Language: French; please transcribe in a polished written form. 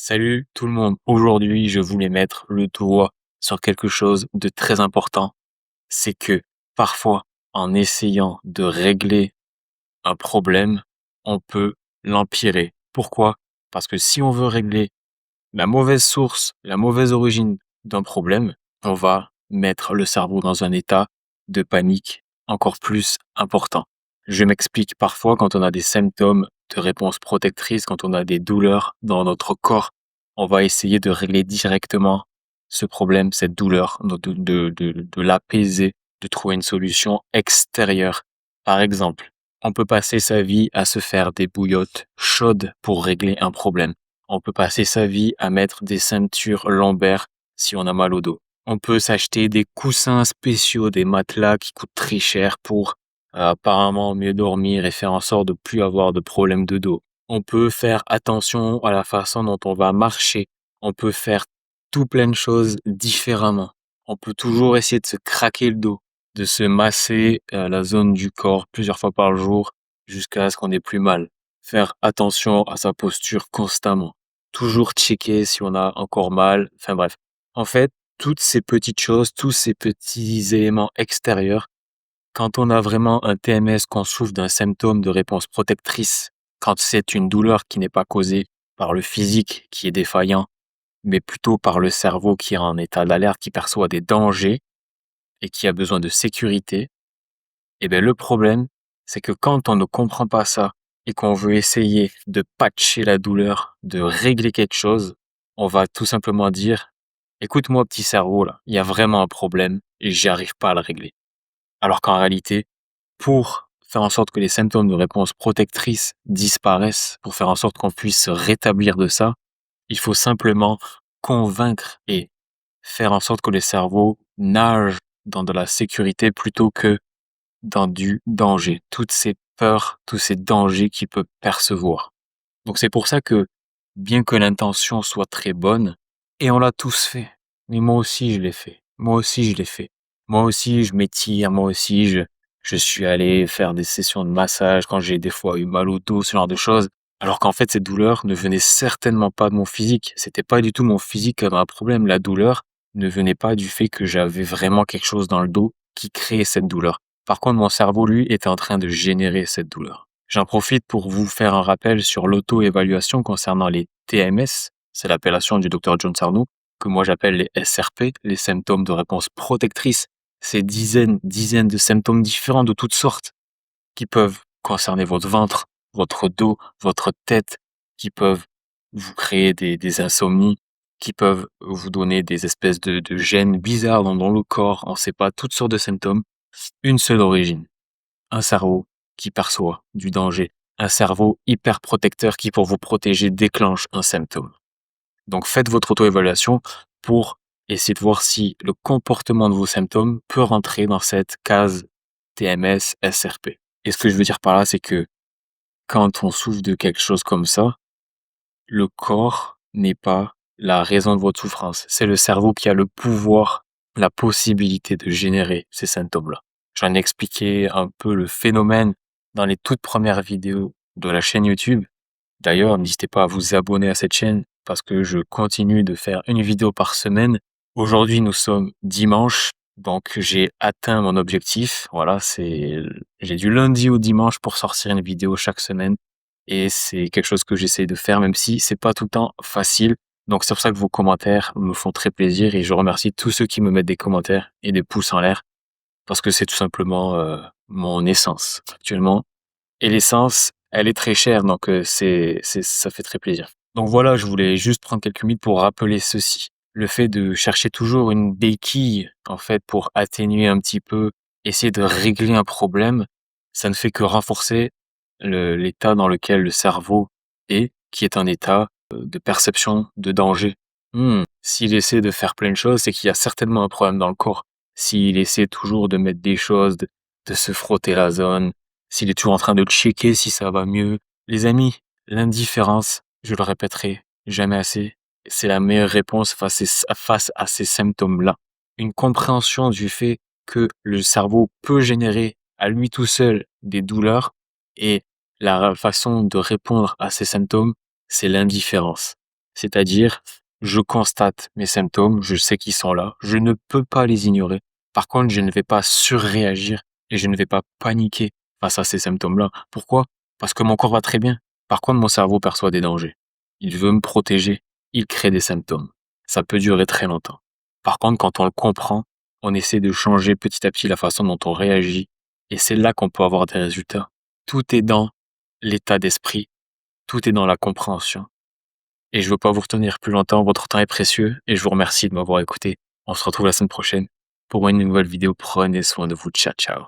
Salut tout le monde. Aujourd'hui, je voulais mettre le doigt sur quelque chose de très important. C'est que parfois, en essayant de régler un problème, on peut l'empirer. Pourquoi? Parce que si on veut régler la mauvaise source, la mauvaise origine d'un problème, on va mettre le cerveau dans un état de panique encore plus important. Je m'explique. Parfois, quand on a des symptômes de réponse protectrice, quand on a des douleurs dans notre corps, on va essayer de régler directement ce problème, cette douleur, de l'apaiser, de trouver une solution extérieure. Par exemple, on peut passer sa vie à se faire des bouillottes chaudes pour régler un problème. On peut passer sa vie à mettre des ceintures lombaires si on a mal au dos. On peut s'acheter des coussins spéciaux, des matelas qui coûtent très cher pour apparemment mieux dormir et faire en sorte de plus avoir de problèmes de dos. On peut faire attention à la façon dont on va marcher. On peut faire tout plein de choses différemment. On peut toujours essayer de se craquer le dos, de se masser la zone du corps plusieurs fois par jour jusqu'à ce qu'on ait plus mal. Faire attention à sa posture constamment. Toujours checker si on a encore mal. Enfin bref. En fait, toutes ces petites choses, tous ces petits éléments extérieurs, quand on a vraiment un TMS, qu'on souffre d'un symptôme de réponse protectrice, quand c'est une douleur qui n'est pas causée par le physique qui est défaillant, mais plutôt par le cerveau qui est en état d'alerte, qui perçoit des dangers et qui a besoin de sécurité, eh bien le problème, c'est que quand on ne comprend pas ça et qu'on veut essayer de patcher la douleur, de régler quelque chose, on va tout simplement dire: «Écoute-moi petit cerveau là, il y a vraiment un problème et j'y arrive pas à le régler». Alors qu'en réalité, pour faire en sorte que les symptômes de réponse protectrice disparaissent, pour faire en sorte qu'on puisse se rétablir de ça, il faut simplement convaincre et faire en sorte que le cerveau nage dans de la sécurité plutôt que dans du danger. Toutes ces peurs, tous ces dangers qu'il peut percevoir. Donc c'est pour ça que, bien que l'intention soit très bonne, et on l'a tous fait, mais moi aussi je l'ai fait, moi aussi je l'ai fait. Moi aussi je m'étire, moi aussi je suis allé faire des sessions de massage quand j'ai des fois eu mal au dos, ce genre de choses. Alors qu'en fait, cette douleur ne venait certainement pas de mon physique. C'était pas du tout mon physique qui avait un problème. La douleur ne venait pas du fait que j'avais vraiment quelque chose dans le dos qui créait cette douleur. Par contre, mon cerveau, lui, était en train de générer cette douleur. J'en profite pour vous faire un rappel sur l'auto-évaluation concernant les TMS. C'est l'appellation du docteur John Sarno, que moi j'appelle les SRP, les symptômes de réponse protectrice. Ces dizaines de symptômes différents de toutes sortes qui peuvent concerner votre ventre, votre dos, votre tête, qui peuvent vous créer des insomnies, qui peuvent vous donner des espèces de gènes bizarres dans le corps. On ne sait pas, toutes sortes de symptômes. Une seule origine. Un cerveau qui perçoit du danger. Un cerveau hyper protecteur qui, pour vous protéger, déclenche un symptôme. Donc faites votre auto-évaluation pour essayer de voir si le comportement de vos symptômes peut rentrer dans cette case TMS, SRP. Et ce que je veux dire par là, c'est que quand on souffre de quelque chose comme ça, le corps n'est pas la raison de votre souffrance. C'est le cerveau qui a le pouvoir, la possibilité de générer ces symptômes-là. J'en ai expliqué un peu le phénomène dans les toutes premières vidéos de la chaîne YouTube. D'ailleurs, n'hésitez pas à vous abonner à cette chaîne parce que je continue de faire une vidéo par semaine. Aujourd'hui, nous sommes dimanche, donc j'ai atteint mon objectif. Voilà, j'ai du lundi au dimanche pour sortir une vidéo chaque semaine et c'est quelque chose que j'essaie de faire, même si c'est pas tout le temps facile. Donc c'est pour ça que vos commentaires me font très plaisir et je remercie tous ceux qui me mettent des commentaires et des pouces en l'air parce que c'est tout simplement mon essence actuellement. Et l'essence, elle est très chère, donc ça fait très plaisir. Donc voilà, je voulais juste prendre quelques minutes pour rappeler ceci. Le fait de chercher toujours une béquille, en fait, pour atténuer un petit peu, essayer de régler un problème, ça ne fait que renforcer l'état dans lequel le cerveau est, qui est un état de perception de danger. S'il essaie de faire plein de choses, c'est qu'il y a certainement un problème dans le corps. S'il essaie toujours de mettre des choses, de se frotter la zone, s'il est toujours en train de checker si ça va mieux. Les amis, l'indifférence, je le répéterai jamais assez, c'est la meilleure réponse face à ces symptômes-là. Une compréhension du fait que le cerveau peut générer à lui tout seul des douleurs et la façon de répondre à ces symptômes, c'est l'indifférence. C'est-à-dire, je constate mes symptômes, je sais qu'ils sont là, je ne peux pas les ignorer. Par contre, je ne vais pas surréagir et je ne vais pas paniquer face à ces symptômes-là. Pourquoi? Parce que mon corps va très bien. Par contre, mon cerveau perçoit des dangers. Il veut me protéger, il crée des symptômes. Ça peut durer très longtemps. Par contre, quand on le comprend, on essaie de changer petit à petit la façon dont on réagit et c'est là qu'on peut avoir des résultats. Tout est dans l'état d'esprit, tout est dans la compréhension. Et je veux pas vous retenir plus longtemps, votre temps est précieux et je vous remercie de m'avoir écouté. On se retrouve la semaine prochaine pour une nouvelle vidéo. Prenez soin de vous. Ciao, ciao.